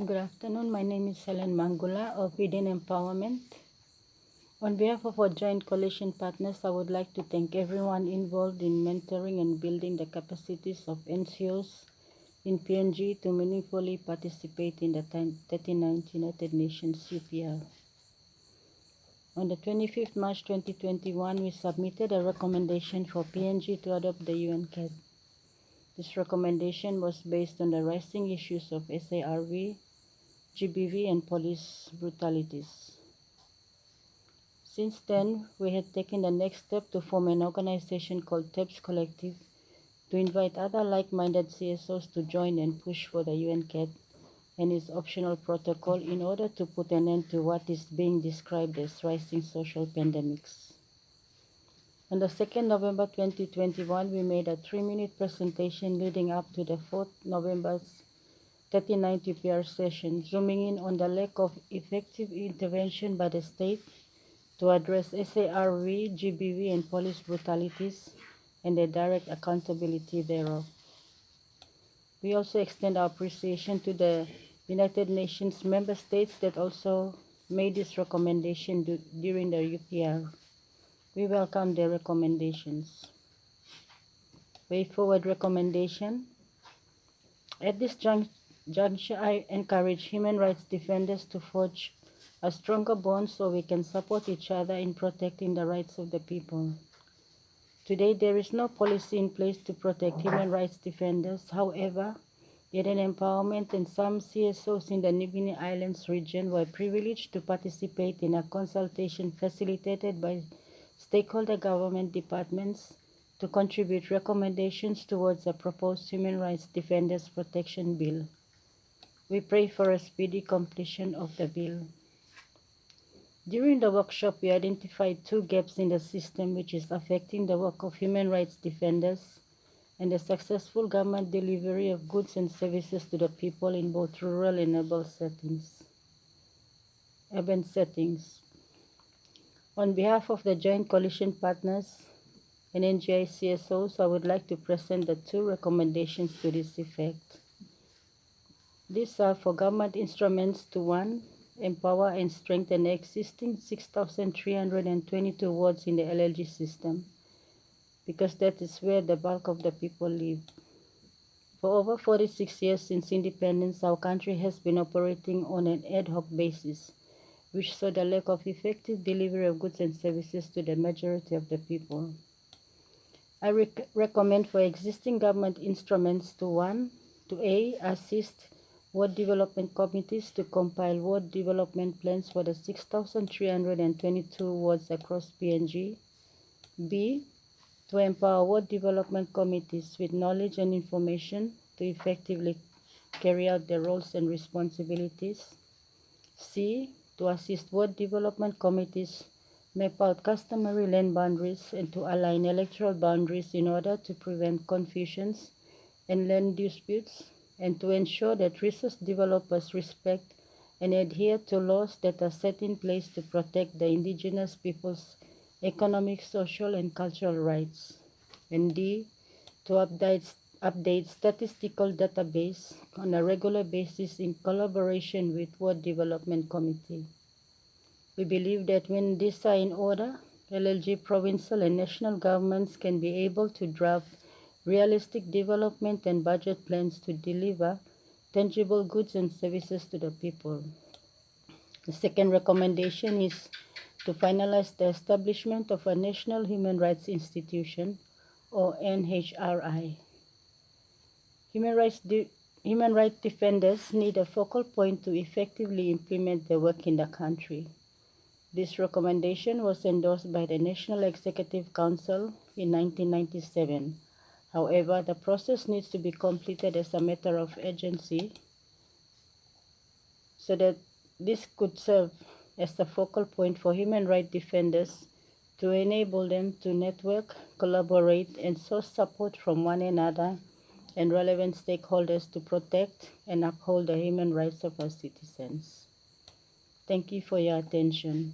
Good afternoon. My name is Helen Mangula of Within Empowerment. On behalf of our joint coalition partners, I would like to thank everyone involved in mentoring and building the capacities of NCOs in PNG to meaningfully participate in the 39th United Nations UPR. On the 25th March 2021, we submitted a recommendation for PNG to adopt the UN CAD. This recommendation was based on the rising issues of SARV, GBV, and police brutalities. Since then, we had taken the next step to form an organization called TEPS Collective to invite other like-minded CSOs to join and push for the UN CAD and its optional protocol in order to put an end to what is being described as rising social pandemics. On the 2nd November 2021, we made a 3-minute presentation leading up to the 4th November's 39th UPR session, zooming in on the lack of effective intervention by the state to address SARV, GBV, and police brutalities and the direct accountability thereof. We also extend our appreciation to the United Nations member states that also made this recommendation during the UPR. We welcome their recommendations. Way forward recommendation. At this juncture, I encourage human rights defenders to forge a stronger bond so we can support each other in protecting the rights of the people. Today, there is no policy in place to protect human rights defenders. However, Within Empowerment and some CSOs in the New Guinea Islands region were privileged to participate in a consultation facilitated by stakeholder government departments to contribute recommendations towards a proposed Human Rights Defenders Protection Bill. We pray for a speedy completion of the bill. During the workshop, we identified 2 gaps in the system which is affecting the work of human rights defenders and the successful government delivery of goods and services to the people in both rural and urban settings. On behalf of the Joint Coalition Partners and NGI CSOs, I would like to present the 2 recommendations to this effect. These are for government instruments to 1. Empower and strengthen the existing 6,322 wards in the LLG system, because that is where the bulk of the people live. For over 46 years since independence, our country has been operating on an ad hoc basis, which saw the lack of effective delivery of goods and services to the majority of the people. I recommend for existing government instruments to 1. To A. Assist ward development committees to compile ward development plans for the 6,322 wards across PNG. B. To empower ward development committees with knowledge and information to effectively carry out their roles and responsibilities. C. To assist ward development committees map out customary land boundaries and to align electoral boundaries in order to prevent confusions and land disputes, and to ensure that resource developers respect and adhere to laws that are set in place to protect the indigenous people's economic, social, and cultural rights. And D. To update statistical database on a regular basis in collaboration with Ward Development Committee. We believe that when these are in order, LLG provincial and national governments can be able to draft realistic development and budget plans to deliver tangible goods and services to the people. The second recommendation is to finalize the establishment of a National Human Rights Institution, or NHRI. Human rights defenders need a focal point to effectively implement their work in the country. This recommendation was endorsed by the National Executive Council in 1997. However, the process needs to be completed as a matter of urgency so that this could serve as a focal point for human rights defenders to enable them to network, collaborate, and source support from one another and relevant stakeholders to protect and uphold the human rights of our citizens. Thank you for your attention.